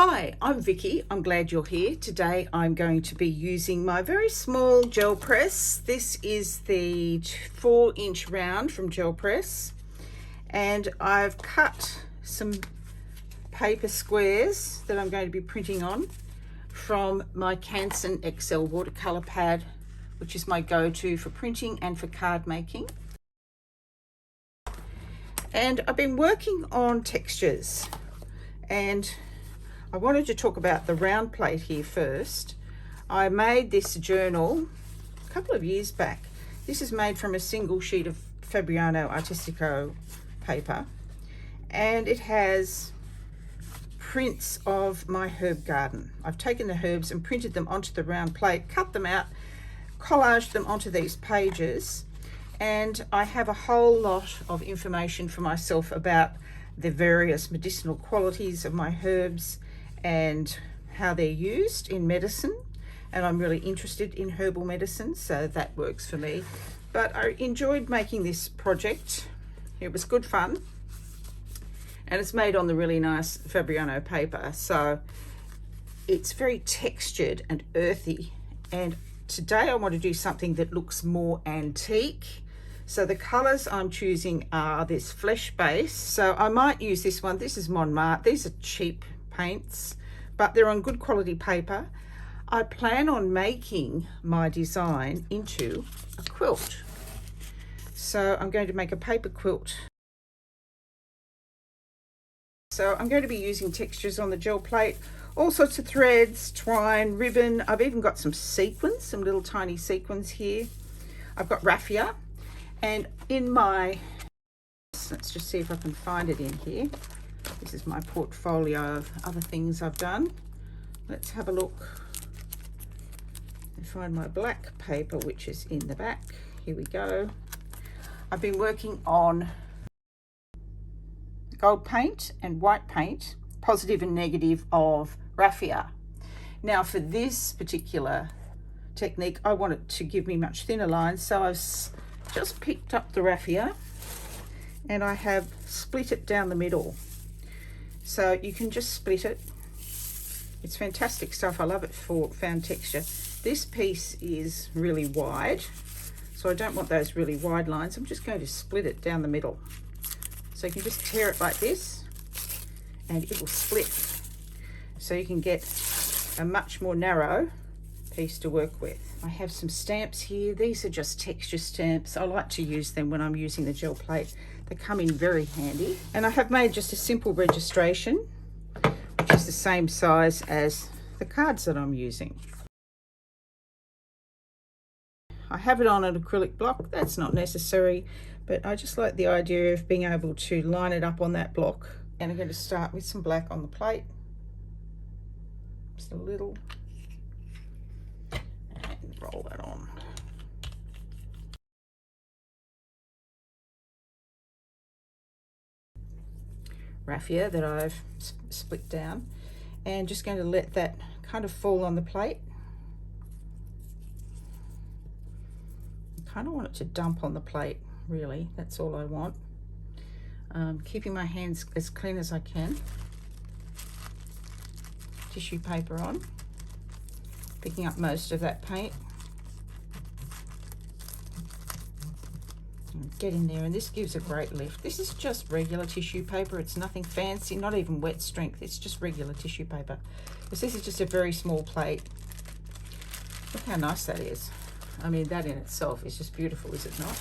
Hi, I'm Vicky. I'm glad you're here. Today I'm going to be using my very small gel press. This is the 4-inch round from Gelpress, and I've cut some paper squares that I'm going to be printing on from my Canson XL watercolor pad, which is my go-to for printing and for card making. And I've been working on textures, and I wanted to talk about the round plate here first. I made this journal a couple of years back. This is made from a single sheet of Fabriano Artistico paper, and it has prints of my herb garden. I've taken the herbs and printed them onto the round plate, cut them out, collaged them onto these pages, and I have a whole lot of information for myself about the various medicinal qualities of my herbs and how they're used in medicine. And I'm really interested in herbal medicine, so that works for me. But I enjoyed making this project. It was good fun, and it's made on the really nice Fabriano paper, so it's very textured and earthy. And today I want to do something that looks more antique. So the colors I'm choosing are this flesh base. So I might use this one. This is Montmartre. These are cheap paints, but they're on good quality paper. I plan on making my design into a quilt. So I'm going to make a paper quilt. So I'm going to be using textures on the gel plate, all sorts of threads, twine, ribbon. I've even got some sequins, some little tiny sequins here. I've got raffia, and in my, let's just see if I can find it in here. This is my portfolio of other things I've done. Let's have a look and find my black paper, which is in the back. Here we go. I've been working on gold paint and white paint, positive and negative of raffia. Now for this particular technique, I want it to give me much thinner lines, so I've just picked up the raffia and I have split it down the middle. So you can just split it. It's fantastic stuff. I love it for found texture. This piece is really wide, so I don't want those really wide lines. I'm just going to split it down the middle. So you can just tear it like this and it will split. So you can get a much more narrow piece to work with. I have some stamps here. These are just texture stamps. I like to use them when I'm using the gel plate. They come in very handy. And I have made just a simple registration, which is the same size as the cards that I'm using. I have it on an acrylic block. That's not necessary, but I just like the idea of being able to line it up on that block. And I'm going to start with some black on the plate. Just a little. And roll that on. Raffia that I've split down, and just going to let that kind of fall on the plate. I kind of want it to dump on the plate, really. That's all I want. Keeping my hands as clean as I can. Tissue paper on, picking up most of that paint. Get in there, and this gives a great lift. This is just regular tissue paper. It's nothing fancy, not even wet strength. It's just regular tissue paper. Because this is just a very small plate. Look how nice that is. I mean, that in itself is just beautiful, is it not?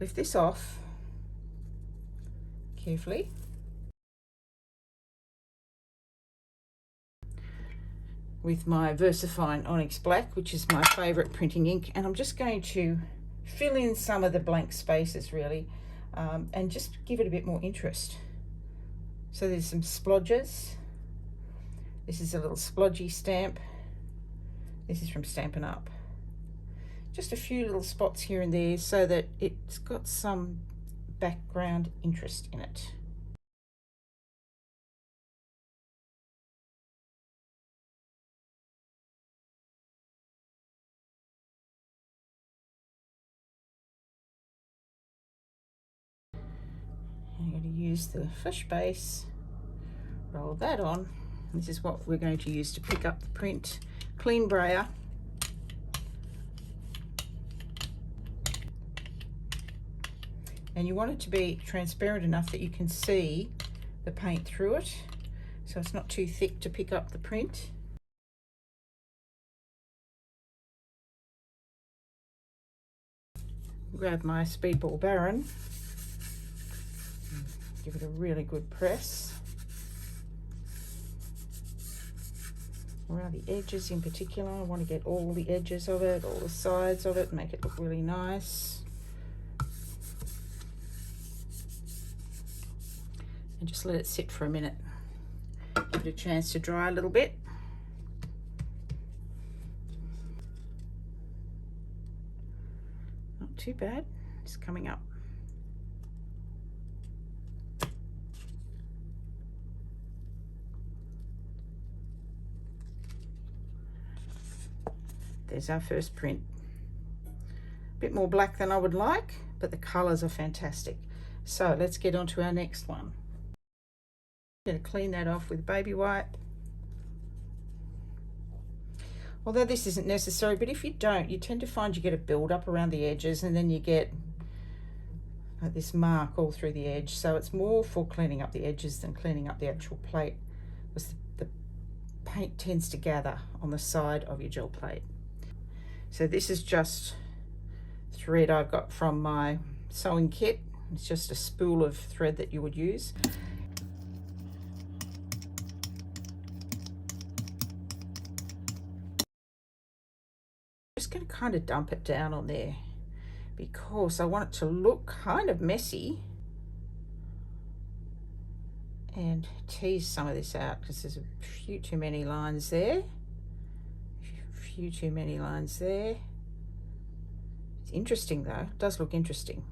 Lift this off carefully. With my VersaFine Onyx Black, which is my favorite printing ink, and I'm just going to fill in some of the blank spaces, really, and just give it a bit more interest. So there's some splodges. This is a little splodgy stamp. This is from Stampin' Up. Just a few little spots here and there so that it's got some background interest in it. I'm going to use the flesh base, roll that on, This is what we're going to use to pick up the print. Clean brayer. And you want it to be transparent enough that you can see the paint through it, so it's not too thick to pick up the print. Grab my Speedball Baren, give it a really good press around the edges in particular. I want to get all the edges of it, all the sides of it, make it look really nice. And just let it sit for a minute. Give it a chance to dry a little bit. Not too bad, it's coming up. There's our first print. A bit more black than I would like, but the colors are fantastic. So let's get on to our next one. I'm going to clean that off with baby wipe. Although this isn't necessary, but if you don't, you tend to find you get a build up around the edges, and then you get like this mark all through the edge. So it's more for cleaning up the edges than cleaning up the actual plate, because the paint tends to gather on the side of your gel plate. So this is just thread I've got from my sewing kit. It's just a spool of thread that you would use. Just going to kind of dump it down on there because I want it to look kind of messy, and tease some of this out because there's a few too many lines there. Few too many lines there. It's interesting though, it does look interesting.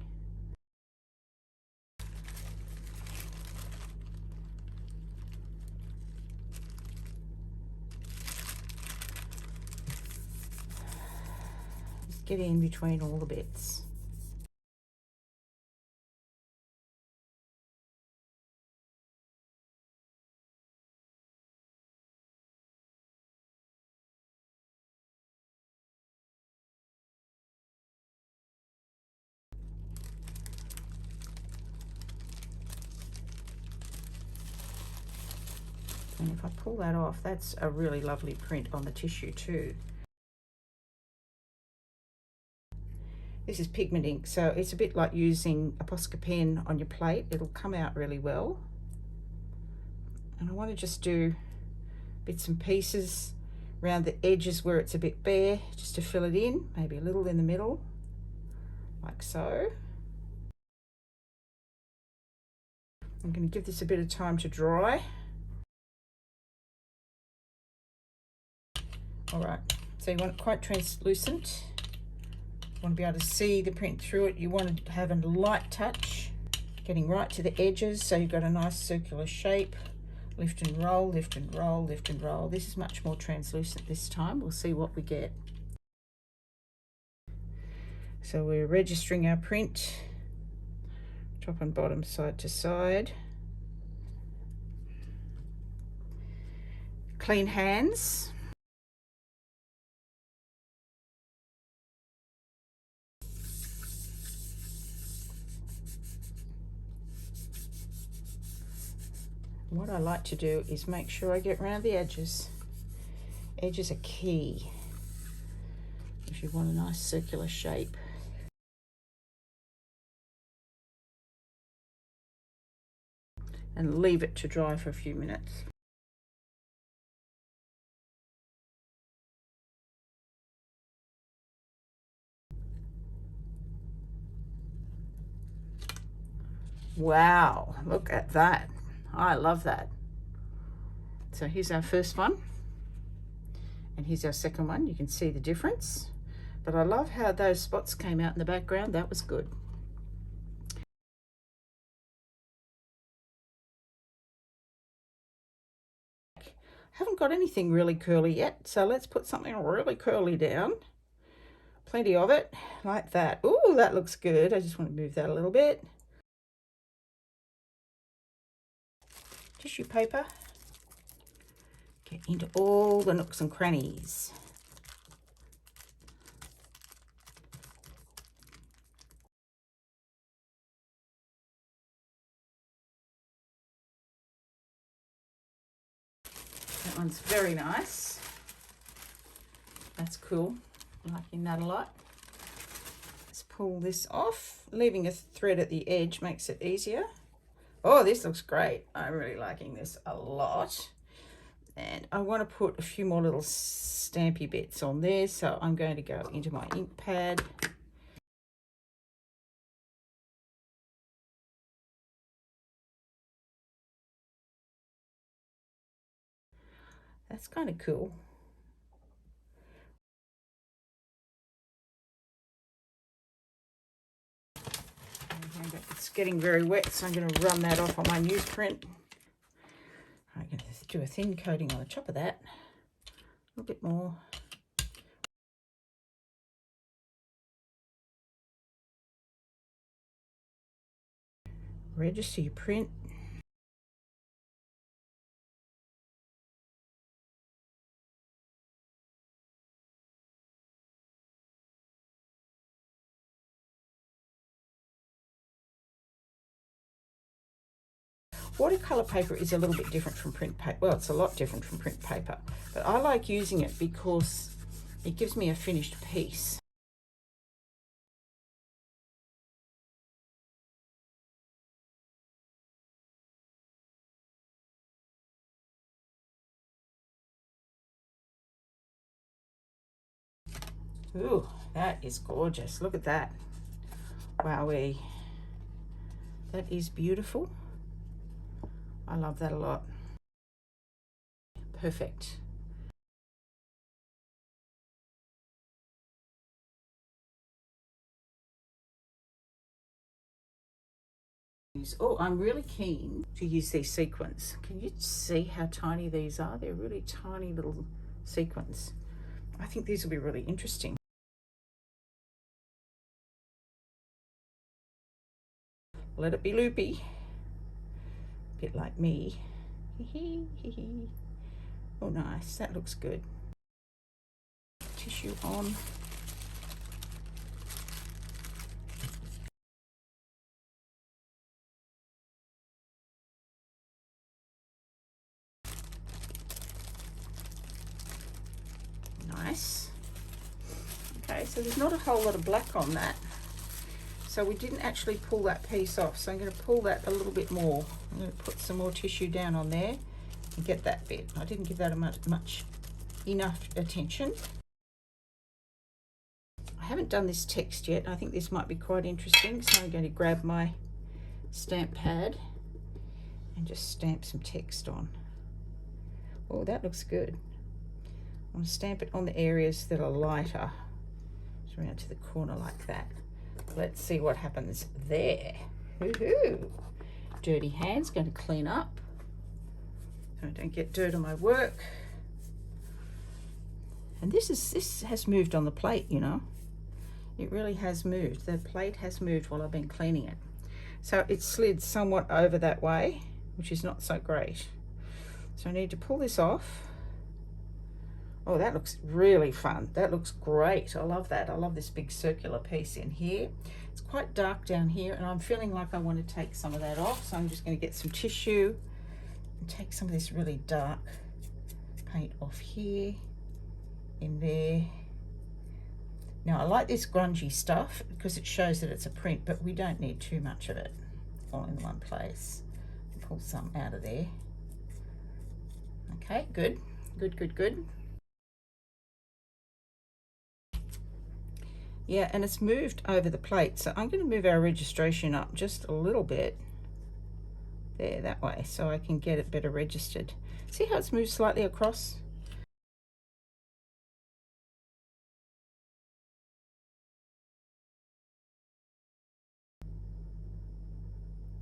Just get in between all the bits. And if I pull that off, that's a really lovely print on the tissue too. This is pigment ink, so it's a bit like using a Posca pen on your plate. It'll come out really well. And I want to just do bits and pieces around the edges where it's a bit bare, just to fill it in, maybe a little in the middle, like so. I'm going to give this a bit of time to dry. All right, so you want it quite translucent. You want to be able to see the print through it. You want to have a light touch, getting right to the edges, so you've got a nice circular shape. Lift and roll, lift and roll, lift and roll. This is much more translucent this time. We'll see what we get. So we're registering our print, top and bottom, side to side. Clean hands. What I like to do is make sure I get around the edges. Edges are key if you want a nice circular shape. And leave it to dry for a few minutes. Wow, look at that. I love that. So here's our first one, and here's our second one. You can see the difference, but I love how those spots came out in the background. That was good. Haven't got anything really curly yet, so let's put something really curly down. Plenty of it, like that. Ooh, that looks good. I just want to move that a little bit. Tissue paper. into all the nooks and crannies. That one's very nice. That's cool. I'm liking that a lot. Let's pull this off. Leaving a thread at the edge makes it easier. Oh, this looks great. I'm really liking this a lot. And I want to put a few more little stampy bits on there, so I'm going to go into my ink pad. That's kind of cool. It's getting very wet, so I'm going to run that off on my newsprint. I'm going to do a thin coating on the top of that. A little bit more. Register your print. Watercolor paper is a little bit different from print paper. Well, it's a lot different from print paper, but I like using it because it gives me a finished piece. Ooh, that is gorgeous. Look at that. Wowee. That is beautiful. I love that a lot. Perfect. Oh, I'm really keen to use these sequins. Can you see how tiny these are? They're really tiny little sequins. I think these will be really interesting. Let it be loopy. A bit like me. Oh, nice. That looks good. Tissue on. Nice. Okay, so there's not a whole lot of black on that. So we didn't actually pull that piece off. So I'm going to pull that a little bit more. I'm going to put some more tissue down on there and get that bit. I didn't give that enough attention. I haven't done this text yet. I think this might be quite interesting. So I'm going to grab my stamp pad and just stamp some text on. Oh, that looks good. I'm going to stamp it on the areas that are lighter. Just around to the corner like that. Let's see what happens there. Woohoo! Dirty hands, going to clean up so I don't get dirt on my work. And this has moved on the plate, you know. It really has moved. The plate has moved while I've been cleaning it. So it slid somewhat over that way, which is not so great. So I need to pull this off. Oh, that looks really fun. That looks great. I love that. I love this big circular piece in here. It's quite dark down here, and I'm feeling like I want to take some of that off. So I'm just going to get some tissue and take some of this really dark paint off here, in there. Now, I like this grungy stuff because it shows that it's a print, but we don't need too much of it all in one place. Pull some out of there. Okay, good, good, good, good. Yeah, and it's moved over the plate, so I'm going to move our registration up just a little bit there, that way, so I can get it better registered. See how it's moved slightly across?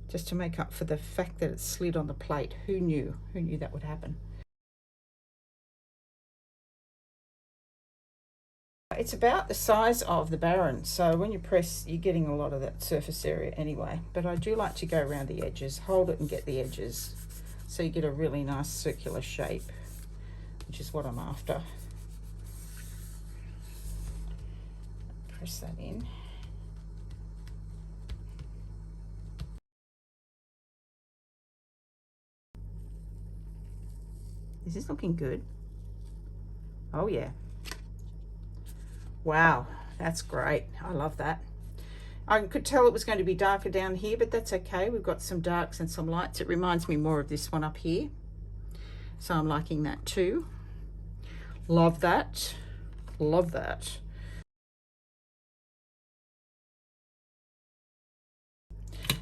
Just to make up for the fact that it slid on the plate. Who knew? Who knew that would happen? It's about the size of the Baren, so when you press, you're getting a lot of that surface area anyway. But I do like to go around the edges, hold it and get the edges, so you get a really nice circular shape. which is what I'm after. Press that in. Is this looking good? Oh yeah. Wow, that's great. I love that. I could tell it was going to be darker down here, but that's okay. We've got some darks and some lights. It reminds me more of this one up here. So I'm liking that too. Love that. Love that.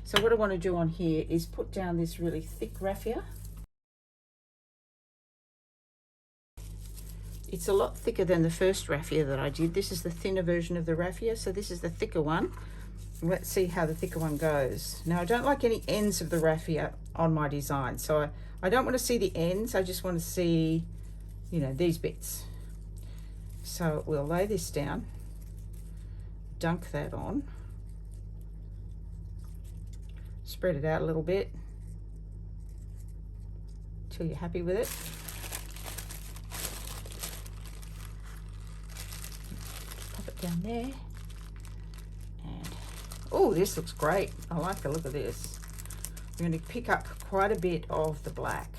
So what I want to do on here is put down this really thick raffia. It's a lot thicker than the first raffia that I did. This is the thinner version of the raffia, so this is the thicker one. Let's see how the thicker one goes. Now, I don't like any ends of the raffia on my design, so I don't want to see the ends. I just want to see, you know, these bits. So we'll lay this down, dunk that on, spread it out a little bit until you're happy with it. Pop it down there. And oh, this looks great. I like the look of this. I'm going to pick up quite a bit of the black.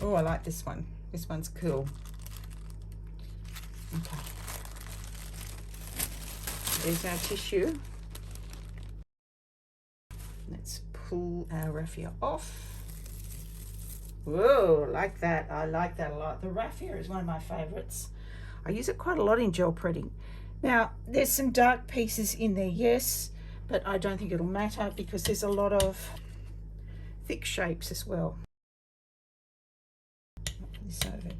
Oh, I like this one. This one's cool. Okay. There's our tissue. Let's pull our raffia off. Whoa, like that. I like that a lot. The raffia is one of my favorites. I use it quite a lot in gel printing. Now, there's some dark pieces in there, yes, but I don't think it'll matter because there's a lot of thick shapes as well. This over.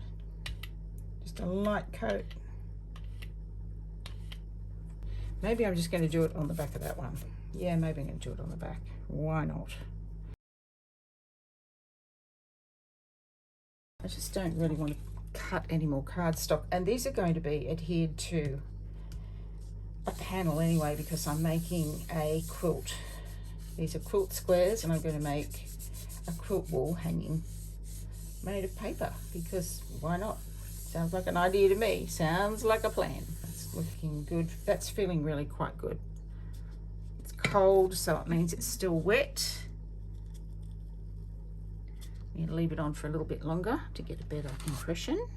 Just a light coat. Maybe I'm just going to do it on the back of that one. Yeah, maybe I'm going to do it on the back. Why not? I just don't really want to cut any more cardstock, and these are going to be adhered to a panel anyway because I'm making a quilt. These are quilt squares, and I'm going to make a quilt wall hanging made of paper because why not? Sounds like an idea to me. Sounds like a plan. That's looking good. That's feeling really quite good. It's cold, so it means it's still wet. I'm going to leave it on for a little bit longer to get a better impression.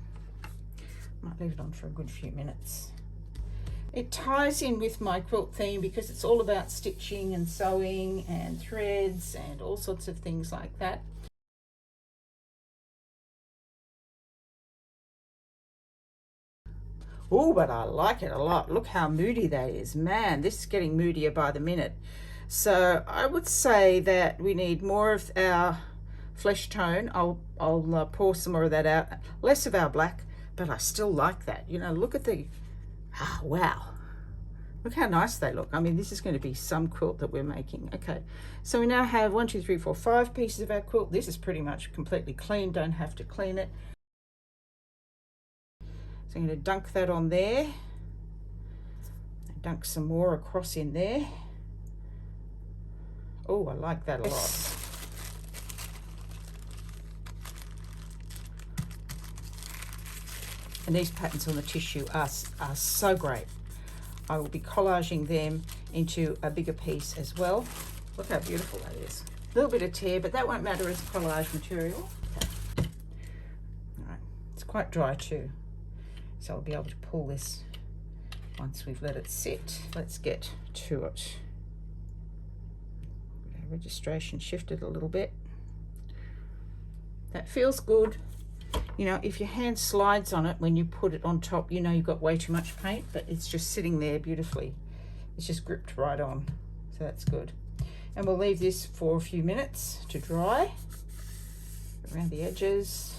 Might leave it on for a good few minutes. It ties in with my quilt theme because it's all about stitching and sewing and threads and all sorts of things like that. Oh, but I like it a lot. Look how moody that is. Man, this is getting moodier by the minute. So I would say that we need more of our flesh tone. I'll pour some more of that out. Less of our black, but I still like that. You know, look at the, wow. Look how nice they look. I mean, this is going to be some quilt that we're making. Okay, so we now have 1, 2, 3, 4, 5 pieces of our quilt. This is pretty much completely clean. Don't have to clean it. So I'm going to dunk that on there. Dunk some more across in there. Oh, I like that a lot. And these patterns on the tissue are so great. I will be collaging them into a bigger piece as well. Look how beautiful that is. A little bit of tear, but that won't matter as collage material. Okay. All right, it's quite dry too. So I'll be able to pull this once we've let it sit. Let's get to it. Registration shifted a little bit. That feels good. You know, if your hand slides on it when you put it on top, you know you've got way too much paint, but it's just sitting there beautifully. It's just gripped right on, so that's good. And we'll leave this for a few minutes to dry around the edges.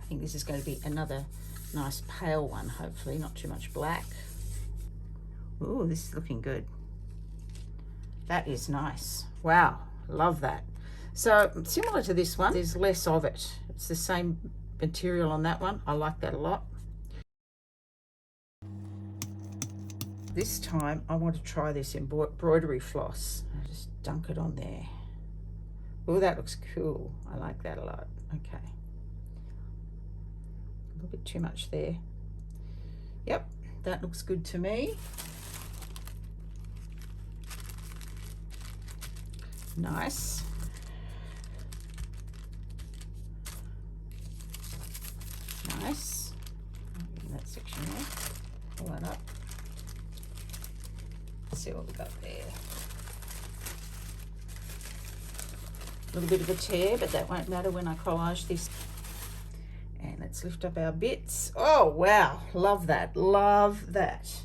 I think this is going to be another nice pale one, hopefully, not too much black. Ooh, this is looking good. That is nice. Wow, love that. So similar to this one, there's less of it. It's the same material on that one. I like that a lot. this time I want to try this embroidery floss. I just dunk it on there. Oh, that looks cool. I like that a lot. Okay. A little bit too much there. Yep, that looks good to me. Nice. Nice. In that section there. Pull that up. Let's see what we got there. A little bit of a tear, but that won't matter when I collage this. And let's lift up our bits. Oh, wow. Love that. Love that.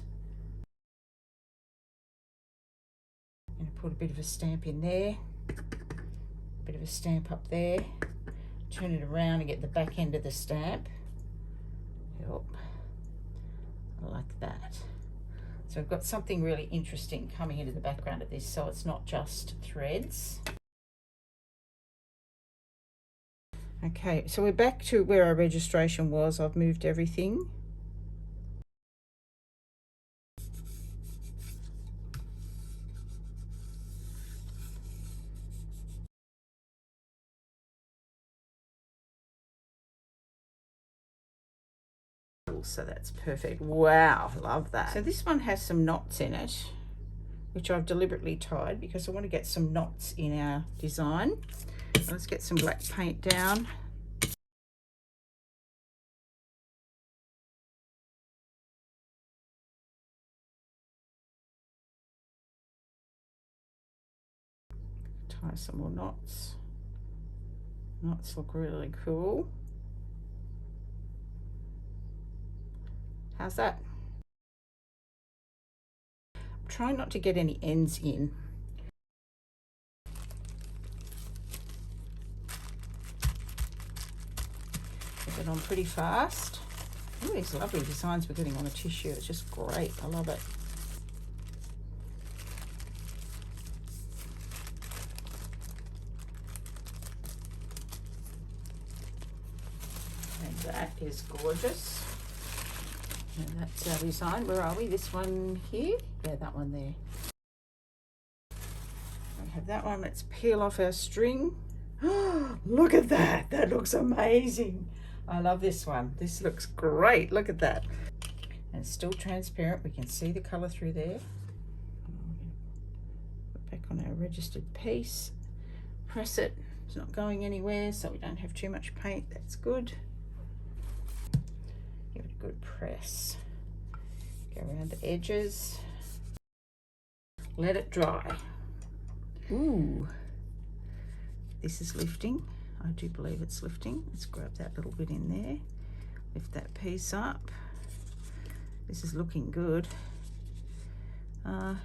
I'm going to put a bit of a stamp in there. A bit of a stamp up there. Turn it around and get the back end of the stamp. Yep. I like that. So I've got something really interesting coming into the background of this, so it's not just threads. Okay, so we're back to where our registration was. I've moved everything. So that's perfect. Wow, love that. So this one has some knots in it, which I've deliberately tied because I want to get some knots in our design. Let's get some black paint down. Tie some more knots. Knots look really cool. How's that? I'm trying not to get any ends in. Get it on pretty fast. All these lovely designs we're getting on the tissue. It's just great. I love it. And that is gorgeous. And that's our design. Where are we? This one here? Yeah, that one there. We have that one. Let's peel off our string. Look at that. That looks amazing. I love this one. This looks great. Look at that. And it's still transparent. We can see the colour through there. Put back on our registered piece. Press it. It's not going anywhere, so we don't have too much paint. That's good. Give it a good press. Go around the edges. Let it dry. Ooh. This is lifting. I do believe it's lifting. Let's grab that little bit in there. Lift that piece up. This is looking good. Yeah,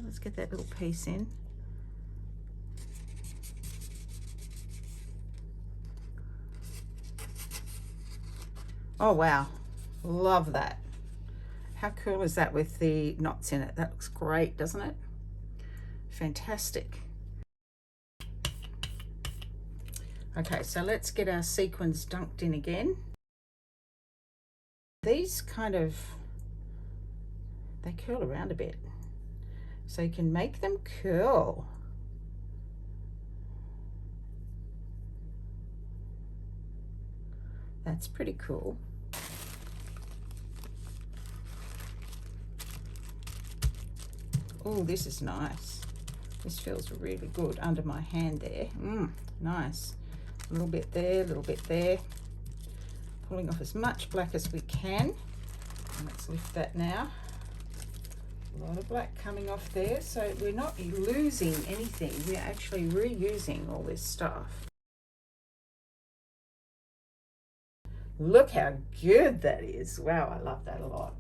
let's get that little piece in. Oh, wow. Love that. How cool is that with the knots in it? That looks great, doesn't it? Fantastic. Okay, so let's get our sequins dunked in again. These kind of, they curl around a bit. So you can make them curl. That's pretty cool. Oh, this is nice. This feels really good under my hand there. Nice. A little bit there, a little bit there. Pulling off as much black as we can. And let's lift that now. A lot of black coming off there. So we're not losing anything. We're actually reusing all this stuff. Look how good that is. Wow, I love that a lot.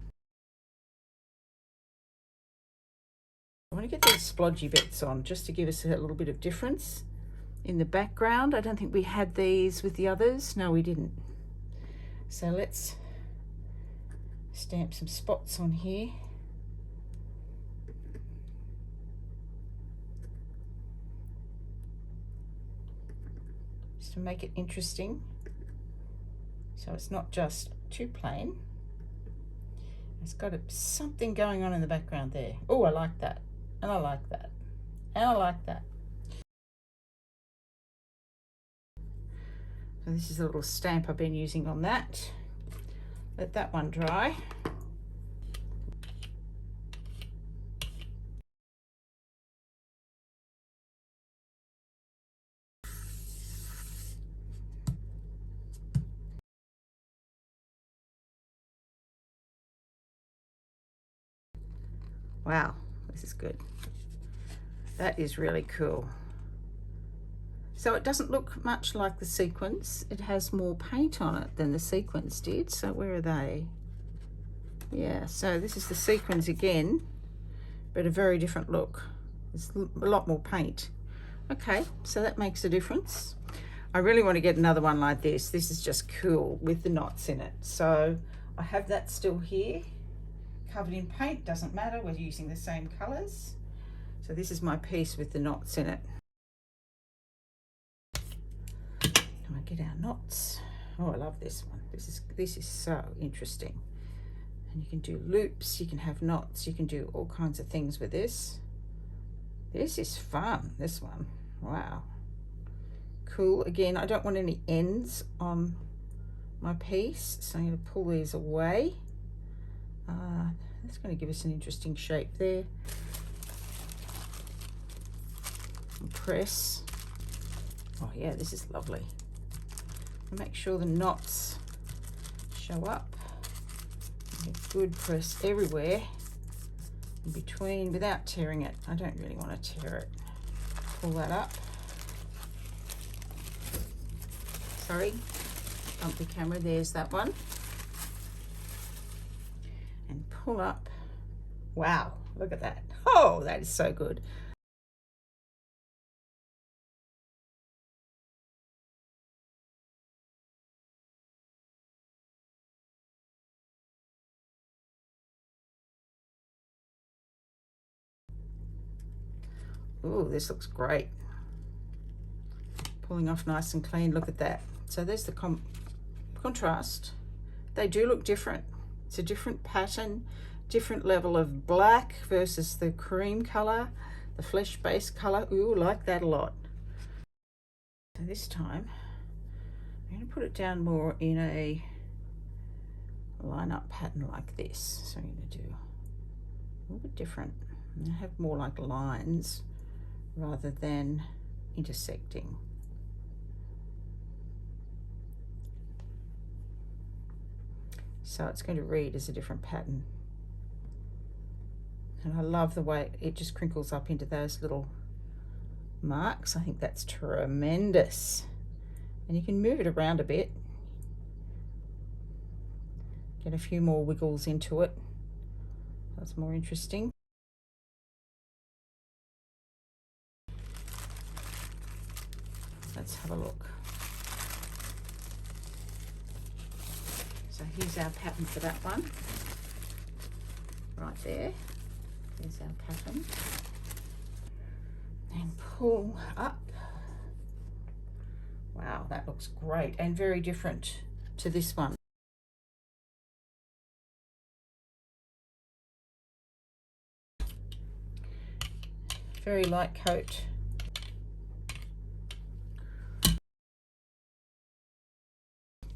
I want to get these splodgy bits on just to give us a little bit of difference in the background. I don't think we had these with the others. No, we didn't. So let's stamp some spots on here. Just to make it interesting. So it's not just too plain. It's got something going on in the background there. Oh, I like that. And I like that. And I like that. So this is a little stamp I've been using on that. Let that one dry. Wow, this is good. That is really cool. So it doesn't look much like the sequins. It has more paint on it than the sequins did. So where are they? Yeah, so this is the sequins again, but a very different look. There's a lot more paint. Okay, so that makes a difference. I really want to get another one like this. This is just cool with the knots in it. So I have that still here, covered in paint, doesn't matter, we're using the same colors. So this is my piece with the knots in it. Can I get our knots? Oh, I love this one. This is so interesting. And you can do loops, you can have knots, you can do all kinds of things with this. This is fun, this one. Wow. Cool. Again, I don't want any ends on my piece, so I'm going to pull these away. That's going to give us an interesting shape there. And press. Oh yeah, this is lovely. And make sure the knots show up. Get good press everywhere in between without tearing it. I don't really want to tear it. Pull that up. Sorry, bump the camera. There's that one. And pull up. Wow, look at that. Oh, that is so good. Oh, this looks great. Pulling off nice and clean. Look at that. So there's the contrast. They do look different. It's a different pattern, different level of black versus the cream color, the flesh base color. Ooh, like that a lot. So this time I'm going to put it down more in a line up pattern like this. So I'm going to do a little bit different. I have more like lines rather than intersecting. So it's going to read as a different pattern. And I love the way it just crinkles up into those little marks. I think that's tremendous. And you can move it around a bit. Get a few more wiggles into it. That's more interesting. Let's have a look. So here's our pattern for that one. Right there. There's our pattern. And pull up. Wow, that looks great and very different to this one. Very light coat.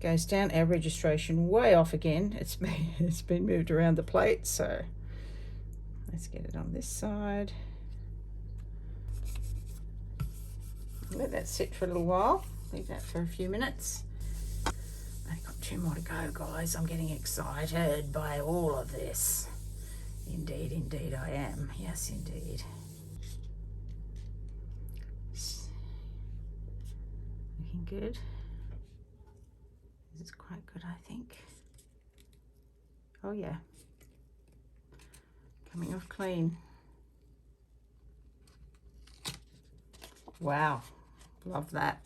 Goes down our registration way off again. It's been moved around the plate, so let's get it on this side. Let that sit for a little while. Leave that for a few minutes. I've got 2 more to go, guys. I'm getting excited by all of this. Indeed, indeed I am. Yes, indeed. Looking good. This is quite good, I think. Oh yeah. Coming off clean. Wow, love that.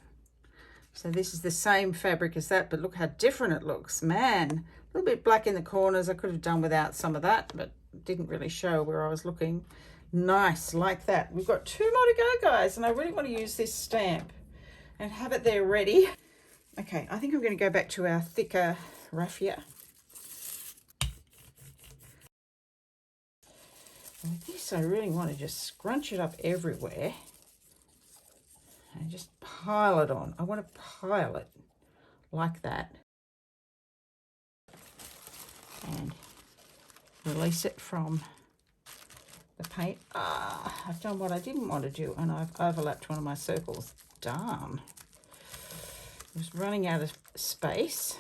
So this is the same fabric as that, but look how different it looks. Man, a little bit black in the corners. I could have done without some of that, but it didn't really show where I was looking. Nice, like that. We've got 2 more to go, guys, and I really want to use this stamp and have it there ready. Okay, I think I'm going to go back to our thicker raffia. And with this, I really want to just scrunch it up everywhere and just pile it on. I want to pile it like that and release it from the paint. I've done what I didn't want to do, and I've overlapped one of my circles. Darn. I was running out of space.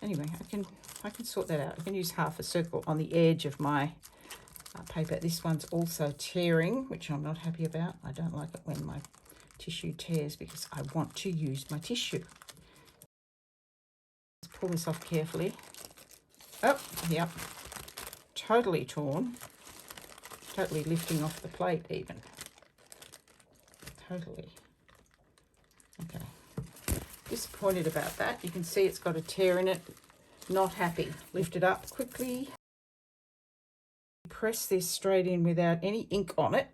Anyway, I can sort that out. I can use half a circle on the edge of my paper. This one's also tearing, which I'm not happy about. I don't like it when my tissue tears because I want to use my tissue. Let's pull this off carefully. Oh, yep. Totally torn. Totally lifting off the plate even. Totally. Okay. Disappointed about that. You can see it's got a tear in it. Not happy. Lift it up quickly. Press this straight in without any ink on it.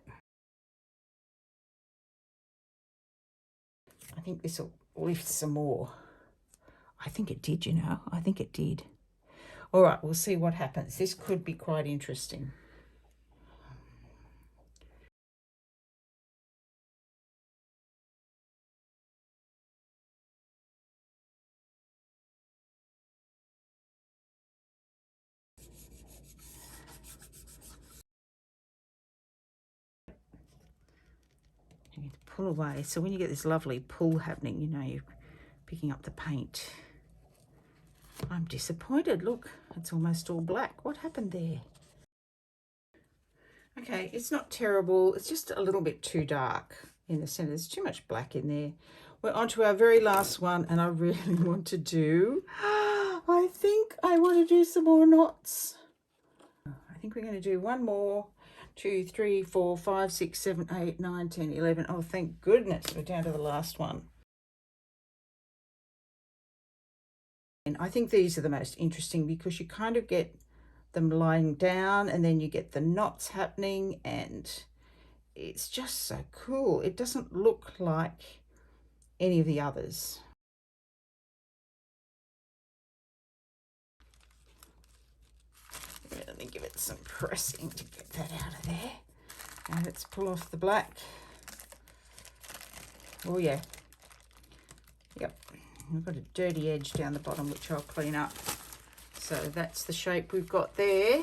I think this will lift some more. I think it did, you know. I think it did. All right, we'll see what happens. This could be quite interesting. You need to pull away. So when you get this lovely pull happening, you know you're picking up the paint. I'm disappointed. Look, it's almost all black. What happened there? Okay, it's not terrible. It's just a little bit too dark in the center. There's too much black in there. We're on to our very last one, and I really want to do, I think I want to do some more knots. I think we're going to do one more. 2, 3, 4, 5, 6, 7, 8, 9, 10, 11. Oh, thank goodness we're down to the last one. And I think these are the most interesting because you kind of get them lying down and then you get the knots happening, and it's just so cool. It doesn't look like any of the others. Really give it some pressing to get that out of there. Now let's pull off the black. Oh yeah. Yep. I've got a dirty edge down the bottom which I'll clean up. So that's the shape we've got there.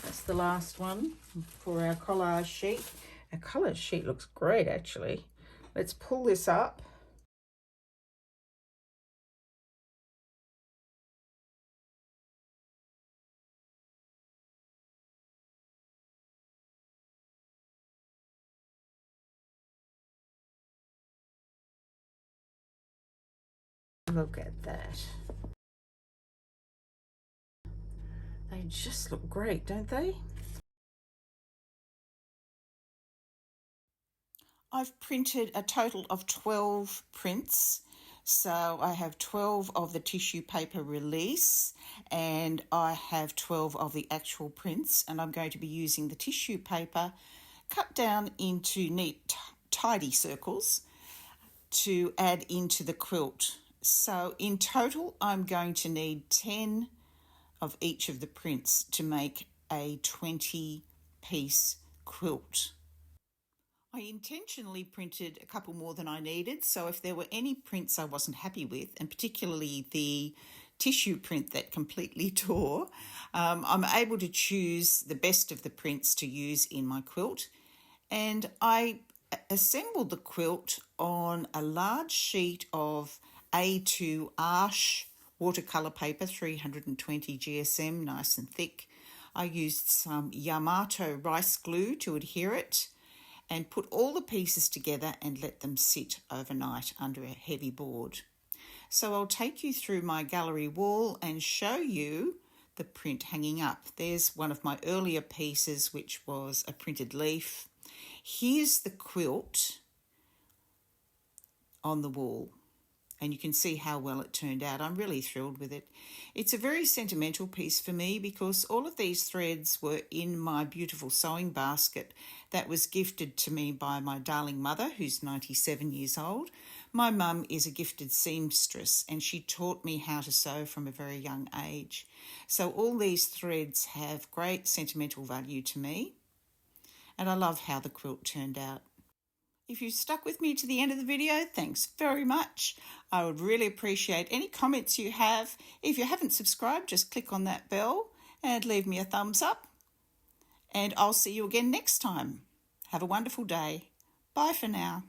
That's the last one for our collage sheet. Our collage sheet looks great actually. Let's pull this up. Look at that. They just look great, don't they? I've printed a total of 12 prints. So I have 12 of the tissue paper release and I have 12 of the actual prints, and I'm going to be using the tissue paper cut down into neat, tidy circles to add into the quilt. So in total, I'm going to need 10 of each of the prints to make a 20-piece quilt. I intentionally printed a couple more than I needed, so if there were any prints I wasn't happy with, and particularly the tissue print that completely tore, I'm able to choose the best of the prints to use in my quilt. And I assembled the quilt on a large sheet of A2 Arch watercolour paper, 320 GSM, nice and thick. I used some Yamato rice glue to adhere it and put all the pieces together and let them sit overnight under a heavy board. So I'll take you through my gallery wall and show you the print hanging up. There's one of my earlier pieces, which was a printed leaf. Here's the quilt on the wall. and you can see how well it turned out. I'm really thrilled with it. It's a very sentimental piece for me because all of these threads were in my beautiful sewing basket that was gifted to me by my darling mother, who's 97 years old. My mum is a gifted seamstress and she taught me how to sew from a very young age. So all these threads have great sentimental value to me, and I love how the quilt turned out. If you stuck with me to the end of the video, thanks very much. I would really appreciate any comments you have. If you haven't subscribed, just click on that bell and leave me a thumbs up. And I'll see you again next time. Have a wonderful day. Bye for now.